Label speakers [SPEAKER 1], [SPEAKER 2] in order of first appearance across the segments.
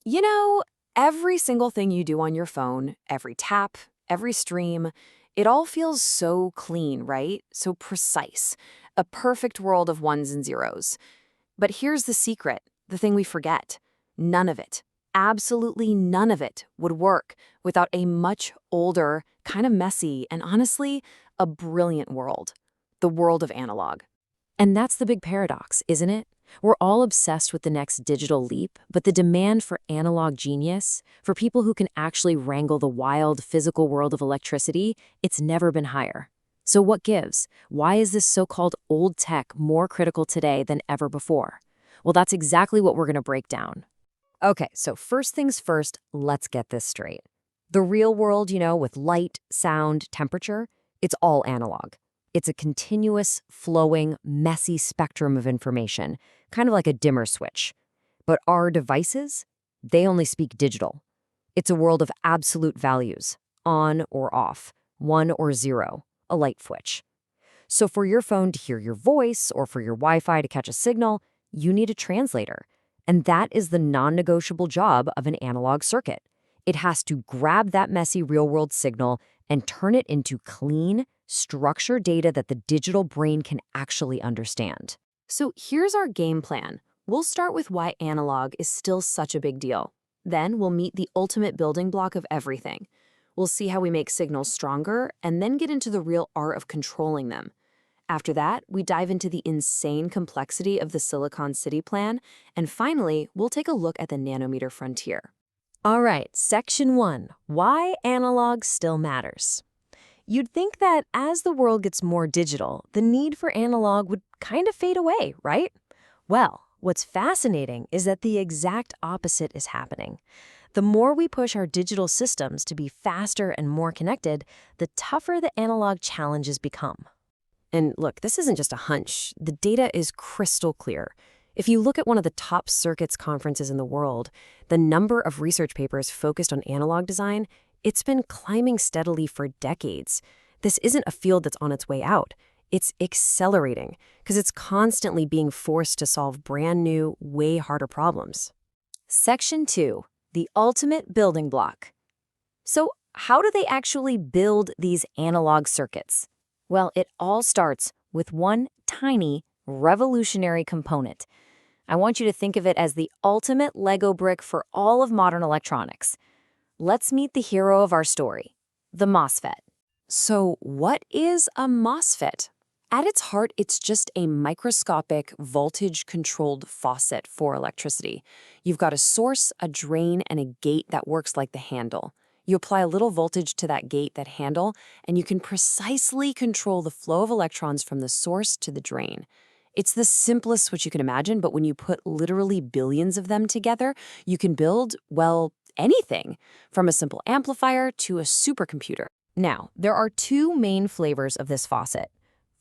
[SPEAKER 1] You know, every single thing you do on your phone, every tap, every stream, it all feels so clean, right? So precise. A perfect world of ones and zeros. But here's the secret, the thing we forget. None of it, absolutely none of it would work without a much older, kind of messy, and honestly, a brilliant world. The world of analog.
[SPEAKER 2] And that's the big paradox, isn't it? We're all obsessed with the next digital leap, but the demand for analog genius, for people who can actually wrangle the wild physical world of electricity, it's never been higher. So what gives? Why is this so-called old tech more critical today than ever before? Well, that's exactly what we're going to break down.
[SPEAKER 3] Okay, so first things first, let's get this straight. The real world, with light, sound, temperature, it's all analog. It's a continuous, flowing, messy spectrum of information, kind of like a dimmer switch. But our devices, they only speak digital. It's a world of absolute values, on or off, 1 or 0, a light switch. So for your phone to hear your voice or for your Wi-Fi to catch a signal, you need a translator. And that is the non-negotiable job of an analog circuit. It has to grab that messy real-world signal and turn it into clean, structured data that the digital brain can actually understand.
[SPEAKER 1] So here's our game plan. We'll start with why analog is still such a big deal. Then we'll meet the ultimate building block of everything. We'll see how we make signals stronger and then get into the real art of controlling them. After that, we dive into the insane complexity of the Silicon City plan, and finally, we'll take a look at the nanometer frontier.
[SPEAKER 2] All right, section 1, why analog still matters. You'd think that as the world gets more digital, the need for analog would kind of fade away, right? Well, what's fascinating is that the exact opposite is happening. The more we push our digital systems to be faster and more connected, the tougher the analog challenges become.
[SPEAKER 3] And look, this isn't just a hunch. The data is crystal clear. If you look at one of the top circuits conferences in the world, the number of research papers focused on analog design, it's been climbing steadily for decades. This isn't a field that's on its way out. It's accelerating because it's constantly being forced to solve brand new, way harder problems.
[SPEAKER 2] Section 2, the ultimate building block. So how do they actually build these analog circuits? Well, it all starts with one tiny, revolutionary component. I want you to think of it as the ultimate Lego brick for all of modern electronics. Let's meet the hero of our story, the MOSFET.
[SPEAKER 1] So what is a MOSFET? At its heart, it's just a microscopic, voltage-controlled faucet for electricity. You've got a source, a drain, and a gate that works like the handle. You apply a little voltage to that gate, that handle, and you can precisely control the flow of electrons from the source to the drain. It's the simplest switch you can imagine, but when you put literally billions of them together, you can build, well, anything, from a simple amplifier to a supercomputer.
[SPEAKER 3] Now, there are two main flavors of this faucet.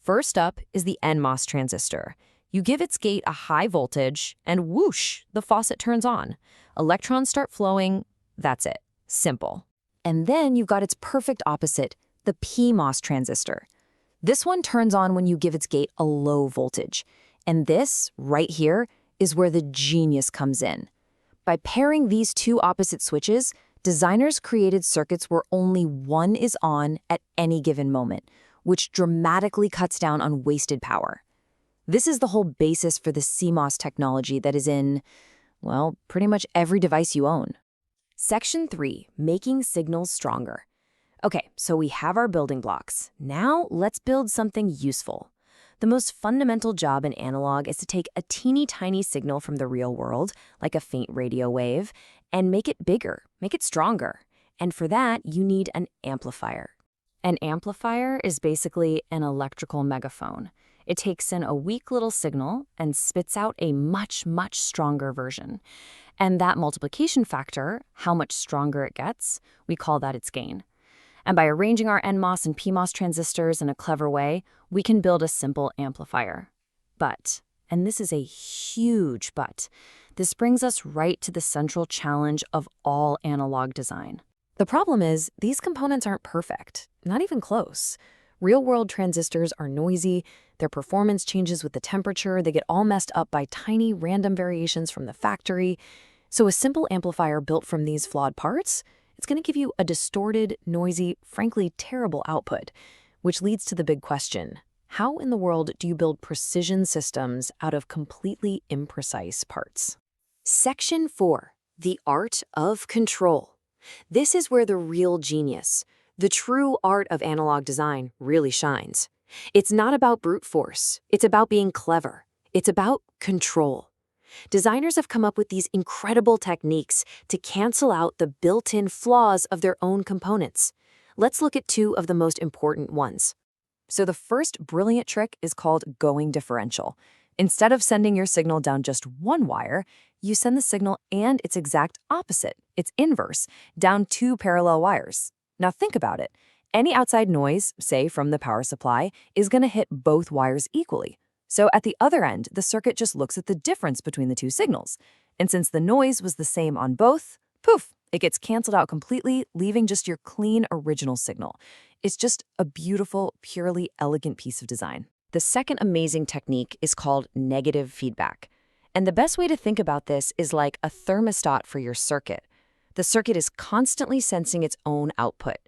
[SPEAKER 3] First up is the NMOS transistor. You give its gate a high voltage, and whoosh, the faucet turns on. Electrons start flowing. That's it. Simple. And then you've got its perfect opposite, the PMOS transistor. This one turns on when you give its gate a low voltage. And this, right here, is where the genius comes in. By pairing these two opposite switches, designers created circuits where only one is on at any given moment, which dramatically cuts down on wasted power. This is the whole basis for the CMOS technology that is in, well, pretty much every device you own. Section 3, making signals stronger. Okay, so we have our building blocks. Now let's build something useful. The most fundamental job in analog is to take a teeny tiny signal from the real world, like a faint radio wave, and make it bigger, make it stronger. And for that, you need an amplifier. An amplifier is basically an electrical megaphone. It takes in a weak little signal and spits out a much, much stronger version. And that multiplication factor, how much stronger it gets, we call that its gain. And by arranging our NMOS and PMOS transistors in a clever way, we can build a simple amplifier. But, and this is a huge but, this brings us right to the central challenge of all analog design. The problem is, these components aren't perfect, not even close. Real-world transistors are noisy, their performance changes with the temperature, they get all messed up by tiny random variations from the factory. So a simple amplifier built from these flawed parts, it's going to give you a distorted, noisy, frankly terrible output, which leads to the big question. How in the world do you build precision systems out of completely imprecise parts?
[SPEAKER 1] Section 4, the art of control. This is where the real genius, the true art of analog design, really shines. It's not about brute force. It's about being clever. It's about control. Designers have come up with these incredible techniques to cancel out the built-in flaws of their own components. Let's look at two of the most important ones. So the first brilliant trick is called going differential. Instead of sending your signal down just one wire, you send the signal and its exact opposite, its inverse, down two parallel wires. Now think about it. Any outside noise, say from the power supply, is going to hit both wires equally. So at the other end, the circuit just looks at the difference between the two signals. And since the noise was the same on both, poof, it gets canceled out completely, leaving just your clean original signal. It's just a beautiful, purely elegant piece of design.
[SPEAKER 3] The second amazing technique is called negative feedback. And the best way to think about this is like a thermostat for your circuit. The circuit is constantly sensing its own output.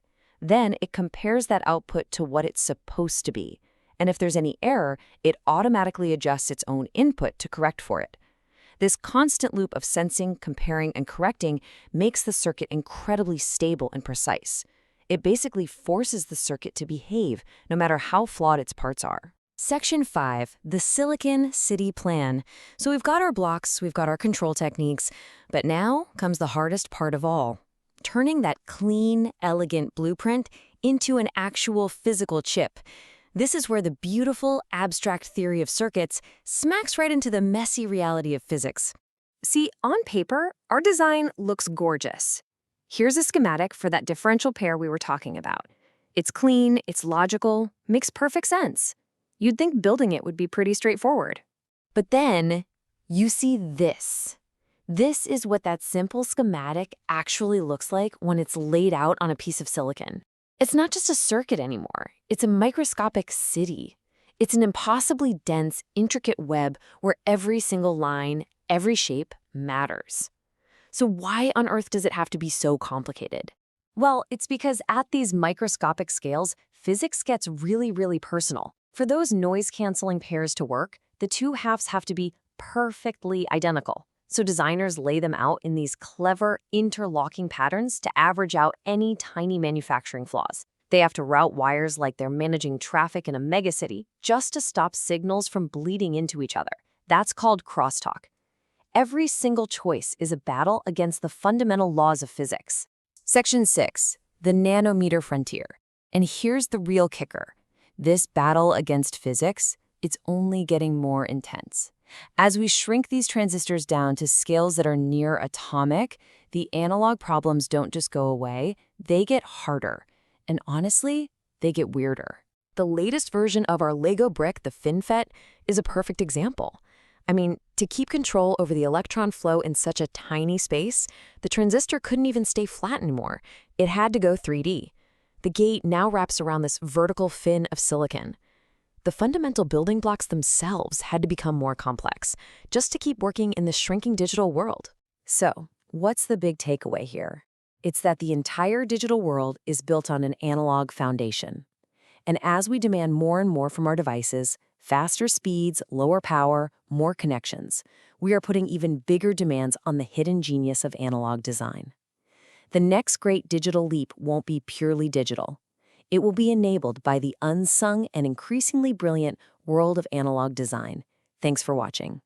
[SPEAKER 3] Then it compares that output to what it's supposed to be. And if there's any error, it automatically adjusts its own input to correct for it. This constant loop of sensing, comparing, and correcting makes the circuit incredibly stable and precise. It basically forces the circuit to behave, no matter how flawed its parts are. Section 5, the Silicon City Plan. So we've got our blocks, we've got our control techniques, but now comes the hardest part of all. Turning that clean, elegant blueprint into an actual physical chip. This is where the beautiful, abstract theory of circuits smacks right into the messy reality of physics.
[SPEAKER 1] See, on paper, our design looks gorgeous. Here's a schematic for that differential pair we were talking about. It's clean, it's logical, makes perfect sense. You'd think building it would be pretty straightforward.
[SPEAKER 3] But then you see this. This is what that simple schematic actually looks like when it's laid out on a piece of silicon. It's not just a circuit anymore. It's a microscopic city. It's an impossibly dense, intricate web where every single line, every shape matters. So why on earth does it have to be so complicated?
[SPEAKER 1] Well, it's because at these microscopic scales, physics gets really, really personal. For those noise-canceling pairs to work, the two halves have to be perfectly identical. So designers lay them out in these clever, interlocking patterns to average out any tiny manufacturing flaws. They have to route wires like they're managing traffic in a megacity just to stop signals from bleeding into each other. That's called crosstalk. Every single choice is a battle against the fundamental laws of physics.
[SPEAKER 3] Section 6, the nanometer frontier. And here's the real kicker. This battle against physics, it's only getting more intense. As we shrink these transistors down to scales that are near atomic, the analog problems don't just go away, they get harder. And honestly, they get weirder. The latest version of our Lego brick, the FinFET, is a perfect example. I mean, to keep control over the electron flow in such a tiny space, the transistor couldn't even stay flat anymore. It had to go 3D. The gate now wraps around this vertical fin of silicon. The fundamental building blocks themselves had to become more complex, just to keep working in the shrinking digital world.
[SPEAKER 1] So, what's the big takeaway here? It's that the entire digital world is built on an analog foundation. And as we demand more and more from our devices, faster speeds, lower power, more connections, we are putting even bigger demands on the hidden genius of analog design. The next great digital leap won't be purely digital. It will be enabled by the unsung and increasingly brilliant world of analog design. Thanks for watching.